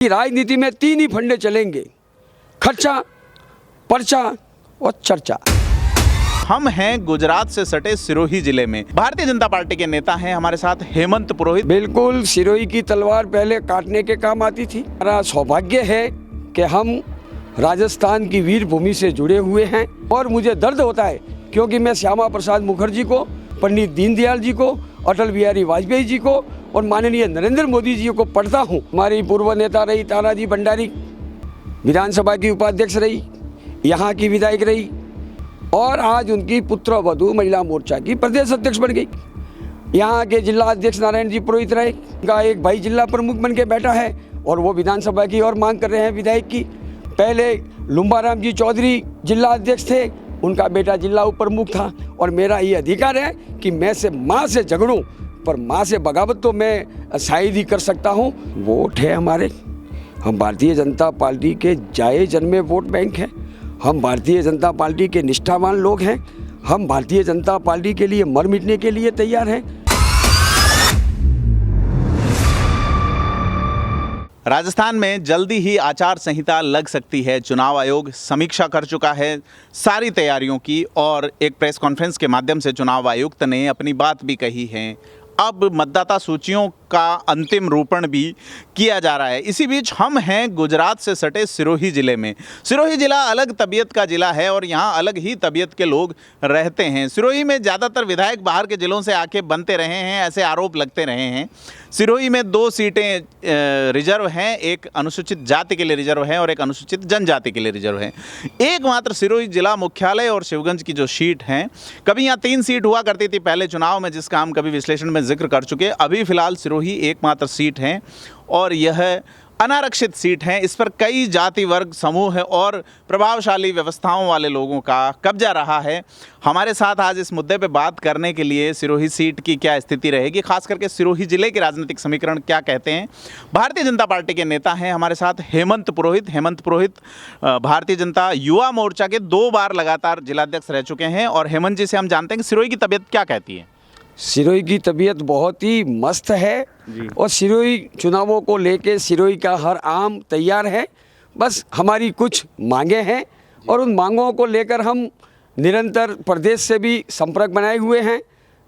राजनीति में तीन ही फंडे चलेंगे, खर्चा, पर्चा और चर्चा। हम हैं गुजरात से सटे सिरोही जिले में। भारतीय जनता पार्टी के नेता हैं हमारे साथ हेमंत पुरोहित। बिल्कुल, सिरोही की तलवार पहले काटने के काम आती थी। हमारा सौभाग्य है कि हम राजस्थान की वीर भूमि से जुड़े हुए हैं और मुझे दर्द होता है क्योंकि मैं श्यामा प्रसाद मुखर्जी को, पंडित दीनदयाल जी को, अटल बिहारी वाजपेयी जी को और माननीय नरेंद्र मोदी जी को पढ़ता हूँ। हमारी पूर्व नेता रही ताराजी भंडारी, विधानसभा की उपाध्यक्ष रही, यहाँ की विधायक रही और आज उनकी पुत्र वधू महिला मोर्चा की प्रदेश अध्यक्ष बन गई। यहाँ के जिला अध्यक्ष नारायण जी पुरोहित रहे, उनका एक भाई जिला प्रमुख बन के बैठा है और वो विधानसभा की और मांग कर रहे हैं विधायक की। पहले लुम्बाराम जी चौधरी जिला अध्यक्ष थे, उनका बेटा जिला उप प्रमुख था और मेरा ये अधिकार है कि मैं से माँ से झगड़ूं, पर माँ से बगावत तो मैं शायद ही कर सकता हूँ। वोट है हमारे, हम भारतीय जनता पार्टी के जाए जन्मे वोट बैंक हैं, हम भारतीय जनता पार्टी के निष्ठावान लोग हैं, हम भारतीय जनता पार्टी के लिए मर मिटने के लिए तैयार हैं। राजस्थान में जल्दी ही आचार संहिता लग सकती है। चुनाव आयोग समीक्षा कर चुका है सारी तैयारियों की और एक प्रेस कॉन्फ्रेंस के माध्यम से चुनाव आयुक्त ने अपनी बात भी कही है। अब मतदाता सूचियों का अंतिम रूपण भी किया जा रहा है। इसी बीच हम हैं गुजरात से सटे सिरोही जिले में। सिरोही जिला अलग तबीयत का जिला है और यहाँ अलग ही तबीयत के लोग रहते हैं। सिरोही में ज़्यादातर विधायक बाहर के जिलों से आके बनते रहे हैं, ऐसे आरोप लगते रहे हैं। सिरोही में 2 सीटें रिजर्व हैं, एक अनुसूचित जाति के लिए रिजर्व है और एक अनुसूचित जनजाति के लिए रिजर्व है। एकमात्र सिरोही जिला मुख्यालय और शिवगंज की जो सीट हैं, कभी यहाँ 3 सीट हुआ करती थी पहले चुनाव में, जिसका हम कभी विश्लेषण में जिक्र कर चुके। अभी फिलहाल सिरोही एकमात्र सीट है और यह अनारक्षित सीट है। इस पर कई जाति वर्ग समूह और प्रभावशाली व्यवस्थाओं वाले लोगों का कब्जा रहा है। हमारे साथ आज इस मुद्दे पे बात करने के लिए सिरोही सीट की क्या स्थिति रहेगी, खास करके सिरोही जिले के राजनीतिक समीकरण क्या कहते हैं, भारतीय जनता पार्टी के नेता हैं हमारे साथ हेमंत पुरोहित। हेमंत पुरोहित भारतीय जनता युवा मोर्चा के 2 बार लगातार जिलाध्यक्ष रह चुके हैं और हेमंत जी से हम जानते हैं कि सिरोही की तबीयत क्या कहती है। सिरोही की तबीयत बहुत ही मस्त है और सिरोही चुनावों को लेके सिरोही का हर आम तैयार है। बस हमारी कुछ मांगे हैं और उन मांगों को लेकर हम निरंतर प्रदेश से भी संपर्क बनाए हुए हैं,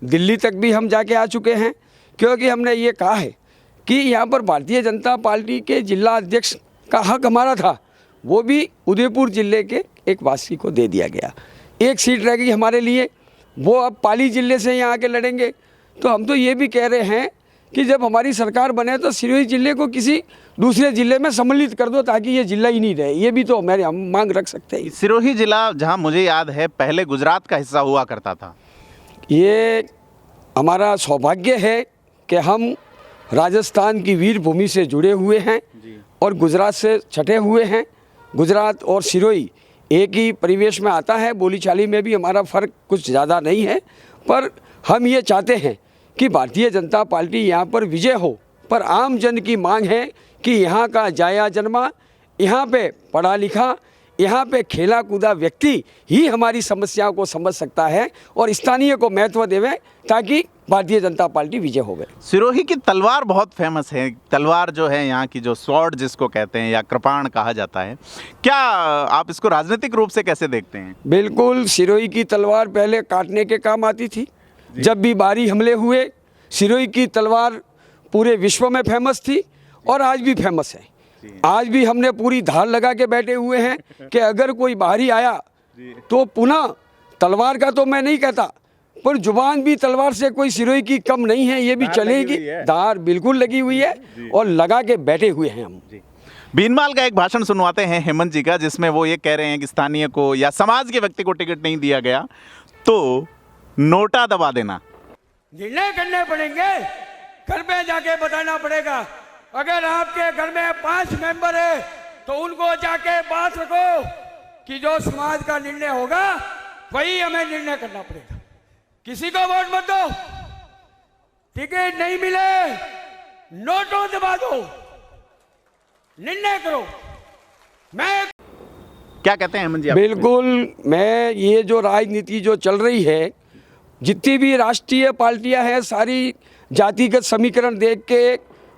दिल्ली तक भी हम जाके आ चुके हैं, क्योंकि हमने ये कहा है कि यहाँ पर भारतीय जनता पार्टी के जिला अध्यक्ष का हक हमारा था, वो भी उदयपुर जिले के एक वासी को दे दिया गया। एक सीट रह गई हमारे लिए, वो अब पाली जिले से यहाँ आके लड़ेंगे। तो हम तो ये भी कह रहे हैं कि जब हमारी सरकार बने तो सिरोही जिले को किसी दूसरे जिले में सम्मिलित कर दो ताकि ये जिला ही नहीं रहे। ये भी तो हमारे हम मांग रख सकते हैं। सिरोही जिला, जहाँ मुझे याद है, पहले गुजरात का हिस्सा हुआ करता था। ये हमारा सौभाग्य है कि हम राजस्थान की वीर भूमि से जुड़े हुए हैं और गुजरात से छटे हुए हैं। गुजरात और सिरोही एक ही परिवेश में आता है, बोलीचाली में भी हमारा फ़र्क कुछ ज़्यादा नहीं है, पर हम ये चाहते हैं कि भारतीय जनता पार्टी यहाँ पर विजय हो। पर आम जन की मांग है कि यहाँ का जाया जन्मा, यहाँ पे पढ़ा लिखा, यहाँ पे खेला कूदा व्यक्ति ही हमारी समस्याओं को समझ सकता है और स्थानीय को महत्व देवे ताकि भारतीय जनता पार्टी विजय हो गए। सिरोही की तलवार बहुत फेमस है। तलवार जो है यहाँ की, जो स्वॉर्ड जिसको कहते हैं या कृपाण कहा जाता है, क्या आप इसको राजनीतिक रूप से कैसे देखते हैं? बिल्कुल, सिरोही की तलवार पहले काटने के काम आती थी। जब भी बाहरी हमले हुए, सिरोही की तलवार पूरे विश्व में फेमस थी और आज भी फेमस है। आज भी हमने पूरी धार लगा के बैठे हुए हैं कि अगर कोई बाहरी आया तो पुनः तलवार का तो मैं नहीं कहता, पर जुबान भी तलवार से कोई सिरोही की कम नहीं है, ये भी चलेगी। धार बिल्कुल लगी हुई है और लगा के बैठे हुए हैं हम। बीनमाल का एक भाषण सुनवाते हैं हेमंत जी का, जिसमें वो ये कह रहे हैं कि स्थानीय को या समाज के व्यक्ति को टिकट नहीं दिया गया तो नोटा दबा देना। निर्णय करने पड़ेंगे, घर पे जाके बताना पड़ेगा। अगर आपके घर में 5 मेंबर है तो उनको जाके बात रखो कि जो समाज का निर्णय होगा वही हमें निर्णय करना पड़ेगा। किसी को वोट मत दो, टिकट नहीं मिले नोटों दबा दो, निर्णय करो। मैं क्या कहते हैं हेमंत जी? बिल्कुल, मैं ये जो राजनीति जो चल रही है, जितनी भी राष्ट्रीय पार्टियां हैं, सारी जातिगत समीकरण देख के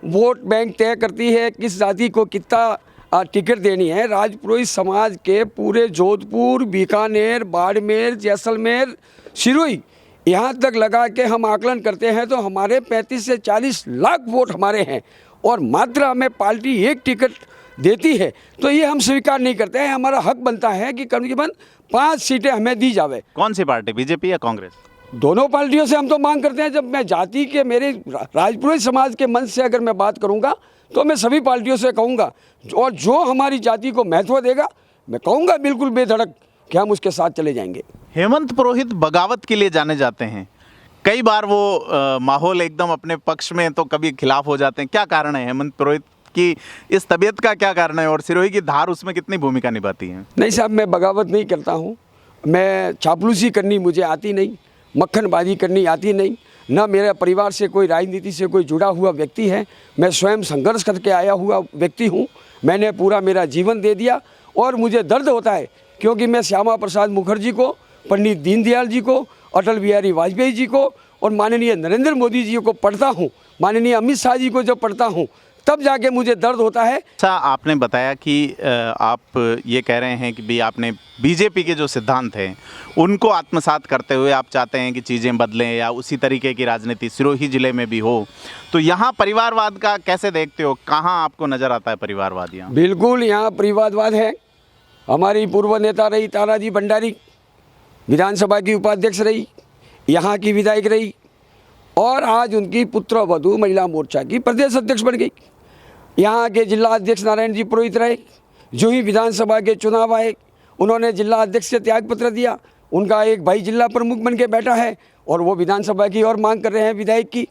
वोट बैंक तय करती है किस जाति को कितना टिकट देनी है। राजपुरोहित समाज के पूरे जोधपुर, बीकानेर, बाड़मेर, जैसलमेर, सिरोही यहाँ तक लगा के हम आकलन करते हैं तो हमारे 35 से 40 लाख वोट हमारे हैं और मात्र हमें पार्टी एक टिकट देती है तो ये हम स्वीकार नहीं करते हैं। हमारा हक बनता है कि करीबन 5 सीटें हमें दी जावे। कौन सी पार्टी, बीजेपी या कांग्रेस? दोनों पार्टियों से हम तो मांग करते हैं। जब मैं जाति के, मेरे राजपुरोहित समाज के मंच से अगर मैं बात करूंगा तो मैं सभी पार्टियों से कहूंगा और जो हमारी जाति को महत्व देगा मैं कहूंगा बिल्कुल बेधड़क कि हम उसके साथ चले जाएंगे। हेमंत पुरोहित बगावत के लिए जाने जाते हैं। कई बार वो माहौल एकदम अपने पक्ष में तो कभी खिलाफ हो जाते हैं। क्या कारण है हेमंत पुरोहित की इस तबीयत का, क्या कारण है और सिरोही की धार उसमें कितनी भूमिका निभाती है? नहीं साहब, मैं बगावत नहीं करता हूँ। मैं चापलूसी करनी मुझे आती नहीं, मक्खनबाजी करनी आती नहीं। न मेरे परिवार से कोई राजनीति से कोई जुड़ा हुआ व्यक्ति है। मैं स्वयं संघर्ष करके आया हुआ व्यक्ति हूँ। मैंने पूरा मेरा जीवन दे दिया और मुझे दर्द होता है क्योंकि मैं श्यामा प्रसाद मुखर्जी को, पंडित दीनदयाल जी को, अटल बिहारी वाजपेयी जी को और माननीय नरेंद्र मोदी जी को पढ़ता हूँ, माननीय अमित शाह जी को जब पढ़ता हूँ तब जाके मुझे दर्द होता है। अच्छा, आपने बताया कि आप ये कह रहे हैं कि भी आपने बीजेपी के जो सिद्धांत हैं उनको आत्मसात करते हुए आप चाहते हैं कि चीज़ें बदलें या उसी तरीके की राजनीति सिरोही ज़िले में भी हो। तो यहाँ परिवारवाद का कैसे देखते हो? कहाँ आपको नज़र आता है परिवारवाद यहाँ? बिल्कुल, यहाँ परिवारवाद है। हमारी पूर्व नेता रही ताराजी भंडारी, विधानसभा की उपाध्यक्ष रही, यहाँ की विधायक रही और आज उनकी पुत्र वधू महिला मोर्चा की प्रदेश अध्यक्ष बन गई। यहाँ के जिला अध्यक्ष नारायण जी पुरोहित रहे। जो ही विधानसभा के चुनाव आए उन्होंने जिला अध्यक्ष से त्यागपत्र दिया। उनका एक भाई जिला प्रमुख बन के बैठा है और वो विधानसभा की और मांग कर रहे हैं विधायक की।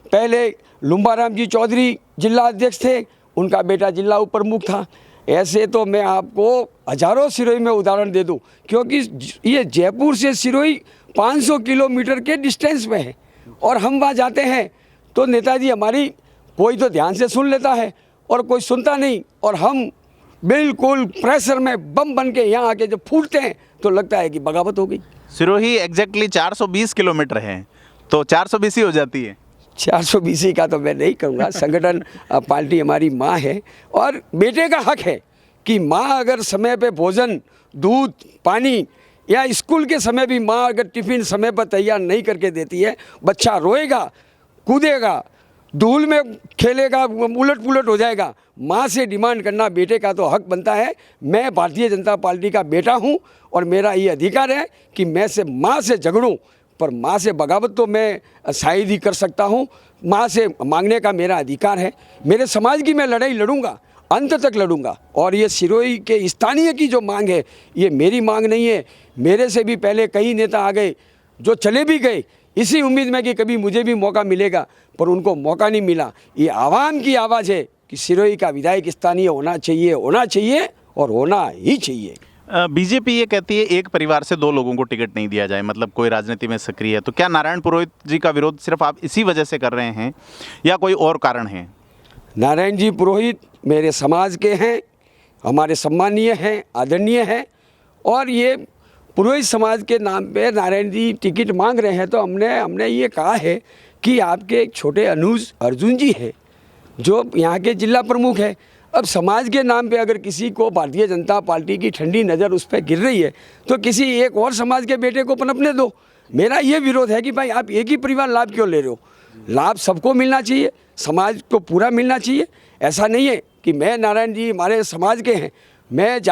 पहले लुम्बाराम जी चौधरी जिला अध्यक्ष थे, उनका बेटा जिला उप प्रमुख था। ऐसे तो मैं आपको हजारों सिरोही में उदाहरण दे दूं क्योंकि ये जयपुर से सिरोही 500 किलोमीटर के डिस्टेंस में है और हम वहाँ जाते हैं तो नेताजी हमारी कोई तो ध्यान से सुन लेता है और कोई सुनता नहीं और हम बिल्कुल प्रेशर में बम बन के यहाँ आके जब फूटते हैं तो लगता है कि बगावत हो गई। सिरोही एग्जैक्टली 420 किलोमीटर है तो 420 ही हो जाती है। 420 का तो मैं नहीं कहूँगा। संगठन पार्टी हमारी माँ है और बेटे का हक है कि माँ अगर समय पे भोजन, दूध, पानी या स्कूल के समय भी माँ अगर टिफ़िन समय पर तैयार नहीं करके देती है, बच्चा रोएगा, कूदेगा, धूल में खेलेगा, उलट पुलट हो जाएगा। माँ से डिमांड करना बेटे का तो हक बनता है। मैं भारतीय जनता पार्टी का बेटा हूँ और मेरा ये अधिकार है कि मैं से माँ से झगड़ूँ, पर माँ से बगावत तो मैं शायद ही कर सकता हूँ। माँ से मांगने का मेरा अधिकार है। मेरे समाज की मैं लड़ाई लड़ूंगा, अंत तक लड़ूंगा। और ये सिरोही के स्थानीय की जो मांग है ये मेरी मांग नहीं है। मेरे से भी पहले कई नेता आ गए जो चले भी गए इसी उम्मीद में कि कभी मुझे भी मौका मिलेगा, पर उनको मौका नहीं मिला। ये आवाम की आवाज़ है कि सिरोही का विधायक स्थानीय होना चाहिए और होना ही चाहिए। बीजेपी ये कहती है एक परिवार से 2 लोगों को टिकट नहीं दिया जाए, मतलब कोई राजनीति में सक्रिय है। तो क्या नारायण पुरोहित जी का विरोध सिर्फ आप इसी वजह से कर रहे हैं या कोई और कारण है? नारायण जी पुरोहित मेरे समाज के हैं, हमारे सम्मानीय हैं, आदरणीय हैं और ये पुरोहित समाज के नाम पे नारायण जी टिकट मांग रहे हैं। तो हमने ये कहा है कि आपके एक छोटे अनुज अर्जुन जी हैं जो यहाँ के जिला प्रमुख है। अब समाज के नाम पे अगर किसी को भारतीय जनता पार्टी की ठंडी नज़र उस पर गिर रही है तो किसी एक और समाज के बेटे को पनपने दो। मेरा ये विरोध है कि भाई आप एक ही परिवार लाभ क्यों ले रहे हो? लाभ सबको मिलना चाहिए, समाज को पूरा मिलना चाहिए। ऐसा नहीं है कि मैं नारायण जी हमारे समाज के हैं, मैं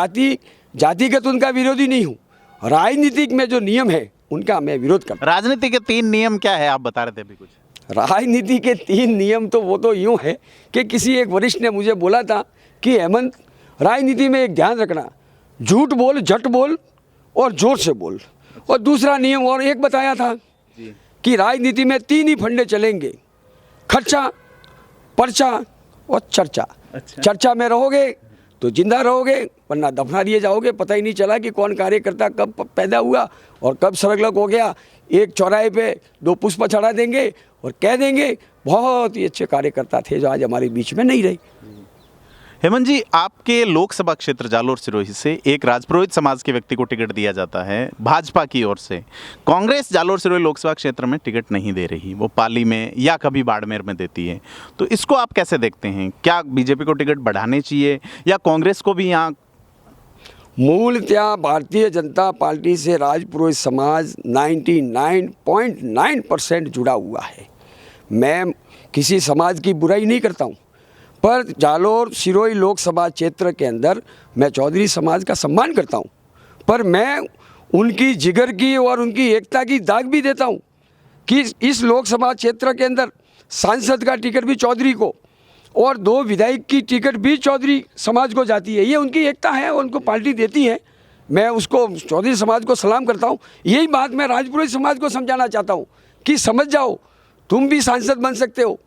जातिगत उनका विरोधी नहीं हूँ। राजनीतिक में जो नियम है उनका मैं विरोध करता हूँ। राजनीति के 3 नियम क्या है, आप बता रहे थे अभी कुछ? राजनीति के 3 नियम तो वो तो यूँ है कि किसी एक वरिष्ठ ने मुझे बोला था कि हेमंत, राजनीति में एक ध्यान रखना, झूठ बोल, झट बोल और जोर से बोल। और दूसरा नियम और एक बताया था कि राजनीति में 3 ही फंडे चलेंगे, खर्चा, पर्चा और चर्चा। अच्छा। चर्चा में रहोगे तो जिंदा रहोगे, वरना दफना दिए जाओगे। पता ही नहीं चला कि कौन कार्यकर्ता कब पैदा हुआ और कब सरगलक हो गया। एक चौराहे पे 2 पुष्प चढ़ा देंगे और कह देंगे बहुत ही अच्छे कार्यकर्ता थे जो आज हमारे बीच में नहीं रहे। हेमंत जी, आपके लोकसभा क्षेत्र जालोर सिरोही से एक राजपुरोहित समाज के व्यक्ति को टिकट दिया जाता है भाजपा की ओर से। कांग्रेस जालोर सिरोही लोकसभा क्षेत्र में टिकट नहीं दे रही, वो पाली में या कभी बाड़मेर में देती है। तो इसको आप कैसे देखते हैं? क्या बीजेपी को टिकट बढ़ाने चाहिए या कांग्रेस को भी यहाँ? मूलतः भारतीय जनता पार्टी से राजपुरोहित समाज 99.9% जुड़ा हुआ है। मैं किसी समाज की बुराई नहीं करता हूँ, पर जालोर सिरोही लोकसभा क्षेत्र के अंदर मैं चौधरी समाज का सम्मान करता हूँ, पर मैं उनकी जिगर की और उनकी एकता की दाग भी देता हूँ कि इस लोकसभा क्षेत्र के अंदर सांसद का टिकट भी चौधरी को और 2 विधायक की टिकट भी चौधरी समाज को जाती है। ये उनकी एकता है और उनको पार्टी देती है। मैं उसको चौधरी समाज को सलाम करता हूँ। यही बात मैं राजपुरोहित समाज को समझाना चाहता हूँ कि समझ जाओ, तुम भी सांसद बन सकते हो,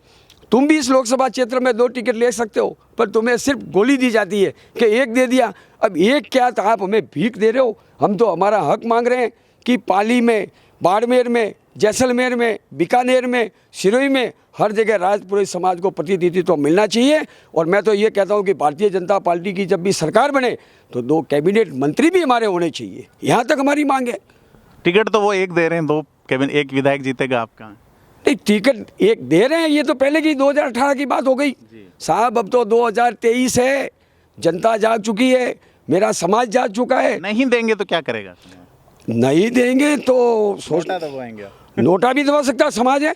तुम भी इस लोकसभा क्षेत्र में 2 टिकट ले सकते हो, पर तुम्हें सिर्फ गोली दी जाती है कि एक दे दिया। अब एक क्या, तो आप हमें भीख दे रहे हो। हम तो हमारा हक मांग रहे हैं कि पाली में, बाड़मेर में, जैसलमेर में, बीकानेर में, सिरोही में हर जगह राजपुरोहित समाज को प्रतिनिधित्व मिलना चाहिए। और मैं तो ये कहता हूँ कि भारतीय जनता पार्टी की जब भी सरकार बने तो 2 कैबिनेट मंत्री भी हमारे होने चाहिए। यहाँ तक हमारी मांग है। टिकट तो वो एक दे रहे हैं, 2 कैबिनेट, एक विधायक जीतेगा आपका। नहीं, टिकट एक दे रहे हैं, ये तो पहले की 2018 की बात हो गई साहब। अब तो 2023 है, जनता जाग चुकी है, मेरा समाज जाग चुका है। नहीं देंगे तो क्या करेगा? नहीं देंगे तो नोटा दबाएंगे। नोटा भी दबा सकता समाज है।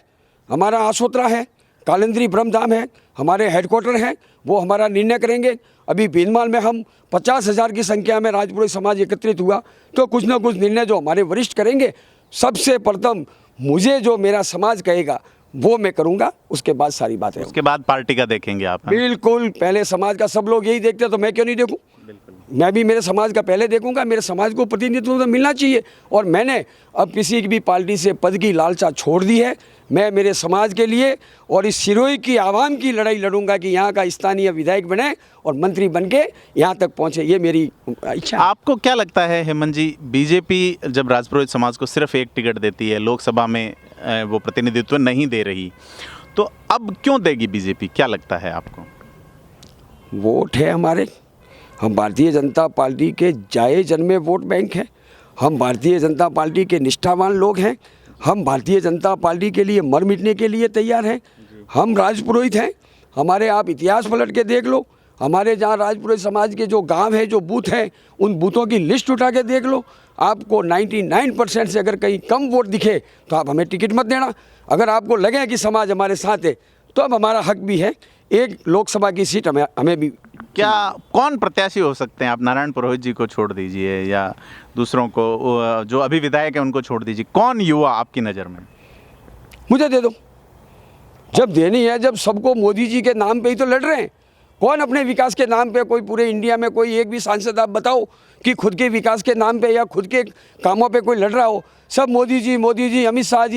हमारा आसोत्रा है, कालिंद्री ब्रह्मधाम है, हमारे हेडक्वार्टर हैं, वो हमारा निर्णय करेंगे। अभी भीनमाल में हम 50,000 की संख्या में राजपुरोहित समाज एकत्रित हुआ, तो कुछ ना कुछ निर्णय जो हमारे वरिष्ठ करेंगे, सबसे प्रथम मुझे जो मेरा समाज कहेगा वो मैं करूंगा, उसके बाद सारी बातें। उसके बाद पार्टी का देखेंगे आप? बिल्कुल, पहले समाज का सब लोग यही देखते हैं तो मैं क्यों नहीं देखूं? मैं भी मेरे समाज का पहले देखूंगा। मेरे समाज को प्रतिनिधित्व तो मिलना चाहिए। और मैंने अब किसी भी पार्टी से पद की लालसा छोड़ दी है। मैं मेरे समाज के लिए और इस सिरोही की आवाम की लड़ाई लड़ूंगा कि यहाँ का स्थानीय विधायक बने और मंत्री बन के यहाँ तक पहुँचे, ये मेरी इच्छा है। आपको क्या लगता है हेमंत जी, बीजेपी जब राजपुरोहित समाज को सिर्फ एक टिकट देती है, लोकसभा में वो प्रतिनिधित्व नहीं दे रही, तो अब क्यों देगी बीजेपी? क्या लगता है आपको? वोट है हमारे, हम भारतीय जनता पार्टी के जाए जन्मे वोट बैंक हैं। हम भारतीय जनता पार्टी के निष्ठावान लोग हैं। हम भारतीय जनता पार्टी के लिए मर मिटने के लिए तैयार हैं। हम राजपुरोहित हैं। हमारे आप इतिहास पलट के देख लो, हमारे जहाँ राजपुरोहित समाज के जो गांव हैं, जो बूथ हैं, उन बूथों की लिस्ट उठा के देख लो। आपको 99% से अगर कहीं कम वोट दिखे तो आप हमें टिकट मत देना। अगर आपको लगे कि समाज हमारे साथ है तो अब हमारा हक भी है, एक लोकसभा की सीट हमें भी। क्या कौन प्रत्याशी हो सकते हैं? आप नारायण पुरोहित जी को छोड़ दीजिए या दूसरों को, जो अभी विधायक है उनको छोड़ दीजिए, कौन युवा आपकी नज़र में? मुझे दे दो। जब देनी है, जब सबको मोदी जी के नाम पे ही तो लड़ रहे हैं। कौन अपने विकास के नाम पे, कोई पूरे इंडिया में कोई एक भी सांसद आप बताओ कि खुद के विकास के नाम पे या खुद के कामों पे कोई लड़ रहा हो? सब मोदी जी, अमित शाह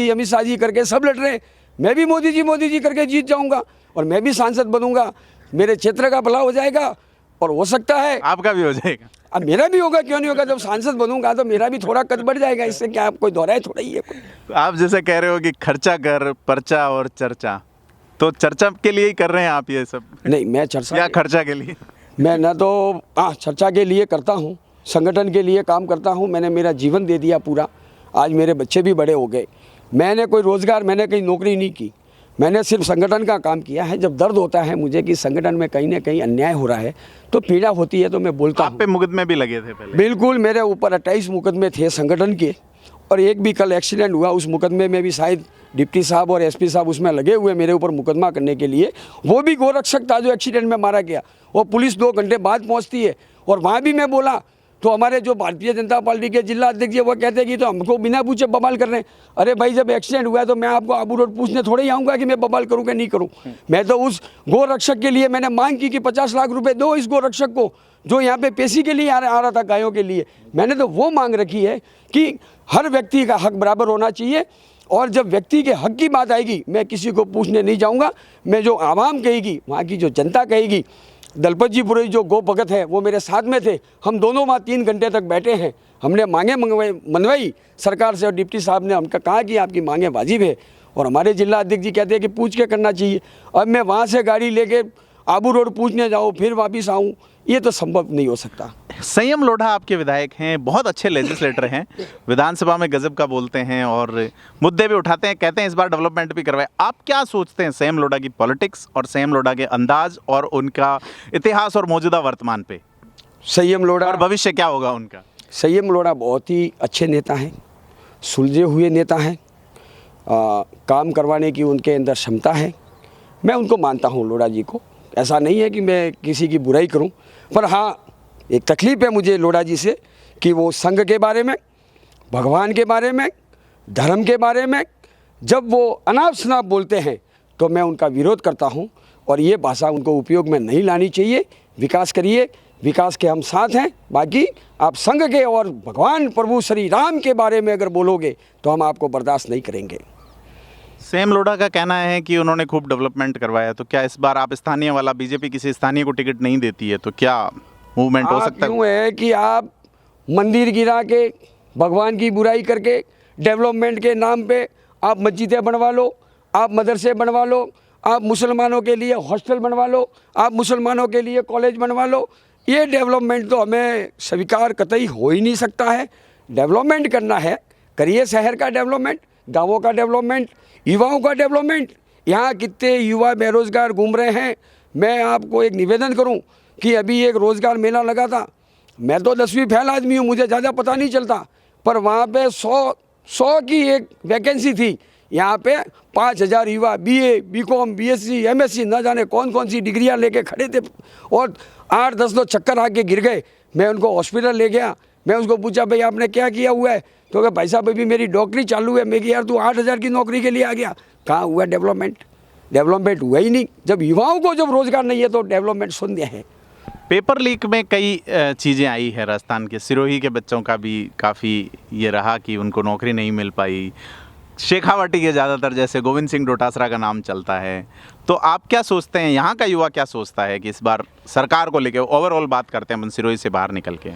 जी करके सब लड़ रहे हैं। मैं भी मोदी जी करके जीत जाऊंगा और मैं भी सांसद बनूंगा, मेरे क्षेत्र का भला हो जाएगा और हो सकता है आपका भी हो जाएगा। अब मेरा भी होगा, क्यों नहीं होगा? जब सांसद बनूंगा तो मेरा भी थोड़ा कद बढ़ जाएगा। इससे क्या कोई दोहराए थोड़ा ही है। आप जैसे कह रहे हो कि खर्चा कर, पर्चा और चर्चा, तो चर्चा के लिए ही कर रहे हैं आप ये सब? नहीं, मैं चर्चा या खर्चा के लिए? मैं न तो चर्चा के लिए करता हूँ, संगठन के लिए काम करता हूँ। मैंने मेरा जीवन दे दिया पूरा। आज मेरे बच्चे भी बड़े हो गए। मैंने कोई रोज़गार, मैंने कहीं नौकरी नहीं की, मैंने सिर्फ संगठन का काम किया है। जब दर्द होता है मुझे कि संगठन में कहीं ना कहीं अन्याय हो रहा है, तो पीड़ा होती है, तो मैं बोलता हूँ। आप पे मुकदमे भी लगे थे पहले? बिल्कुल, मेरे ऊपर 28 मुकदमे थे संगठन के, और एक भी कल एक्सीडेंट हुआ, उस मुकदमे में भी शायद डिप्टी साहब और एसपी साहब उसमें लगे हुए मेरे ऊपर मुकदमा करने के लिए। वो भी गोरक्षक था जो एक्सीडेंट में मारा गया। वो पुलिस 2 घंटे बाद पहुंचती है और वहाँ भी मैं बोला तो हमारे जो भारतीय जनता पार्टी के जिला अध्यक्ष है वो कहते हैं कि तो हमको बिना पूछे बवाल कर रहे हैं। अरे भाई, जब एक्सीडेंट हुआ है तो मैं आपको आबू रोड पूछने थोड़े ही आऊँगा कि मैं बवाल करूँ कि नहीं करूँ। मैं तो उस गोरक्षक के लिए मैंने मांग की कि 50 लाख रुपये दो इस गोरक्षक को जो यहाँ पे पेशी के लिए आ रहा था, गायों के लिए। मैंने तो वो मांग रखी है कि हर व्यक्ति का हक बराबर होना चाहिए, और जब व्यक्ति के हक की बात आएगी मैं किसी को पूछने नहीं जाऊँगा। मैं जो आवाम कहेगी, वहाँ की जो जनता कहेगी। दलपत जी पुरोहित जो गो भगत है वो मेरे साथ में थे, हम दोनों वहाँ 3 घंटे तक बैठे हैं। हमने मांगे मनवाई सरकार से, और डिप्टी साहब ने हमका कहा कि आपकी मांगे वाजिब है, और हमारे जिला अध्यक्ष जी कहते हैं कि पूछ के करना चाहिए। अब मैं वहाँ से गाड़ी लेके आबू रोड पूछने जाऊँ फिर वापस आऊँ, ये तो संभव नहीं हो सकता। संयम लोढ़ा आपके विधायक हैं, बहुत अच्छे लेजिस्लेटर हैं, विधानसभा में गजब का बोलते हैं और मुद्दे भी उठाते हैं, कहते हैं इस बार डेवलपमेंट भी करवाए। आप क्या सोचते हैं संयम लोढ़ा की पॉलिटिक्स और संयम लोढ़ा के अंदाज और उनका इतिहास और मौजूदा वर्तमान पे? संयम लोढ़ा और भविष्य क्या होगा उनका? संयम लोढ़ा बहुत ही अच्छे नेता हैं, सुलझे हुए नेता हैं, काम करवाने की उनके अंदर क्षमता है। मैं उनको मानता हूँ लोढ़ा जी को, ऐसा नहीं है कि मैं किसी की बुराई करूँ, पर हाँ एक तकलीफ़ है मुझे लोढ़ा जी से कि वो संघ के बारे में, भगवान के बारे में, धर्म के बारे में जब वो अनाप शनाप बोलते हैं तो मैं उनका विरोध करता हूँ और ये भाषा उनको उपयोग में नहीं लानी चाहिए। विकास करिए, विकास के हम साथ हैं, बाकी आप संघ के और भगवान प्रभु श्री राम के बारे में अगर बोलोगे तो हम आपको बर्दाश्त नहीं करेंगे। संयम लोढ़ा का कहना है कि उन्होंने खूब डेवलपमेंट करवाया, तो क्या इस बार आप स्थानीय वाला, बीजेपी किसी स्थानीय को टिकट नहीं देती है तो क्या मूवमेंट हो सकता है? यूँ है कि आप मंदिर गिरा के, भगवान की बुराई करके, डेवलपमेंट के नाम पे आप मस्जिदें बनवा लो, आप मदरसे बनवा लो, आप मुसलमानों के लिए हॉस्टल बनवा लो, आप मुसलमानों के लिए कॉलेज बनवा लो। ये डेवलपमेंट तो हमें स्वीकार कतई हो ही नहीं सकता है। डेवलपमेंट करना है, करिए शहर का डेवलपमेंट, गाँवों का डेवलपमेंट, युवाओं का डेवलपमेंट। यहाँ कितने युवा बेरोजगार घूम रहे हैं। मैं आपको एक निवेदन करूँ कि अभी एक रोज़गार मेला लगा था, मैं तो 10वीं फेल आदमी हूँ, मुझे ज़्यादा पता नहीं चलता, पर वहाँ पे 100 की एक वैकेंसी थी। यहाँ पे 5000 युवा BA, BCom, BSc, MSc न जाने कौन कौन सी डिग्रियाँ लेके खड़े थे और 8-10 लोग चक्कर आके गिर गए। मैं उनको हॉस्पिटल ले गया, मैं उसको पूछा भाई आपने क्या किया हुआ है, तो कहा भाई साहब अभी मेरी नौकरी चालू है। मैं कि यार तू 8000 की नौकरी के लिए आ गया, कहाँ हुआ डेवलपमेंट? डेवलपमेंट हुआ ही नहीं। जब युवाओं को जब रोज़गार नहीं है तो डेवलपमेंट शून्य है। पेपर लीक में कई चीज़ें आई है, राजस्थान के सिरोही के बच्चों का भी काफ़ी ये रहा कि उनको नौकरी नहीं मिल पाई। शेखावाटी के ज़्यादातर, जैसे गोविंद सिंह डोटासरा का नाम चलता है, तो आप क्या सोचते हैं, यहाँ का युवा क्या सोचता है कि इस बार सरकार को लेकर ओवरऑल बात करते हैं अपन सिरोही से बाहर निकल के?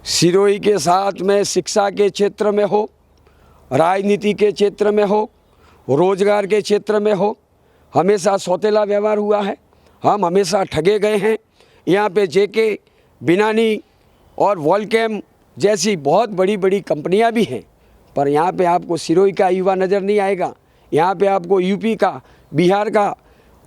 सिरोही के साथ में शिक्षा के क्षेत्र में हो, राजनीति के क्षेत्र में हो, रोजगार के क्षेत्र में हो, हमेशा सौतेला व्यवहार हुआ है। हम हमेशा ठगे गए हैं। यहाँ पे JK, बिनानी और वॉलकैम जैसी बहुत बड़ी बड़ी कंपनियाँ भी हैं, पर यहाँ पे आपको सिरोही का युवा नज़र नहीं आएगा। यहाँ पे आपको UP का, बिहार का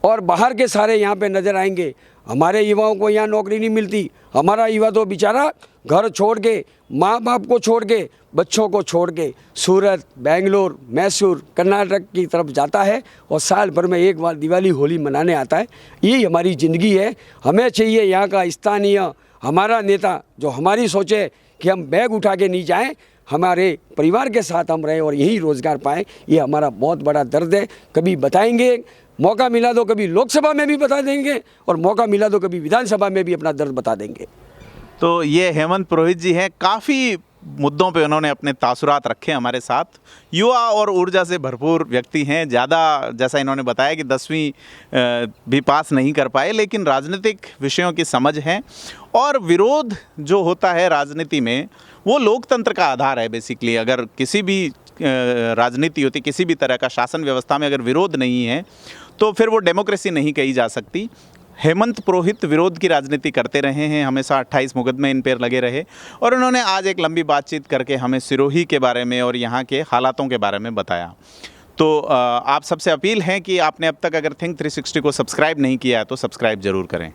और बाहर के सारे यहाँ पे नज़र आएंगे। हमारे युवाओं को यहाँ नौकरी नहीं मिलती। हमारा युवा तो बेचारा घर छोड़ के, माँ बाप को छोड़ के, बच्चों को छोड़ के सूरत, बेंगलोर, मैसूर, कर्नाटक की तरफ जाता है और साल भर में एक बार दिवाली होली मनाने आता है। यही हमारी ज़िंदगी है। हमें चाहिए यहाँ का स्थानीय हमारा नेता जो हमारी सोचे कि हम बैग उठा के नहीं जाएं, हमारे परिवार के साथ हम रहें और यही रोज़गार पाएँ। ये हमारा बहुत बड़ा दर्द है। कभी बताएंगे, मौका मिला तो कभी लोकसभा में भी बता देंगे और मौका मिला तो कभी विधानसभा में भी अपना दर्द बता देंगे। तो ये हेमंत पुरोहित जी हैं, काफ़ी मुद्दों पे उन्होंने अपने तासुरात रखे हमारे साथ। युवा और ऊर्जा से भरपूर व्यक्ति हैं। ज़्यादा, जैसा इन्होंने बताया कि 10वीं भी पास नहीं कर पाए, लेकिन राजनीतिक विषयों की समझ है और विरोध जो होता है राजनीति में वो लोकतंत्र का आधार है। बेसिकली अगर किसी भी राजनीति होती, किसी भी तरह का शासन व्यवस्था में अगर विरोध नहीं है तो फिर वो डेमोक्रेसी नहीं कही जा सकती। हेमंत पुरोहित विरोध की राजनीति करते रहे हैं, हमेशा 28 मुकदमे इन पर लगे रहे और उन्होंने आज एक लंबी बातचीत करके हमें सिरोही के बारे में और यहाँ के हालातों के बारे में बताया। तो आप सबसे अपील है कि आपने अब तक अगर थिंक 360 को सब्सक्राइब नहीं किया है तो सब्सक्राइब ज़रूर करें।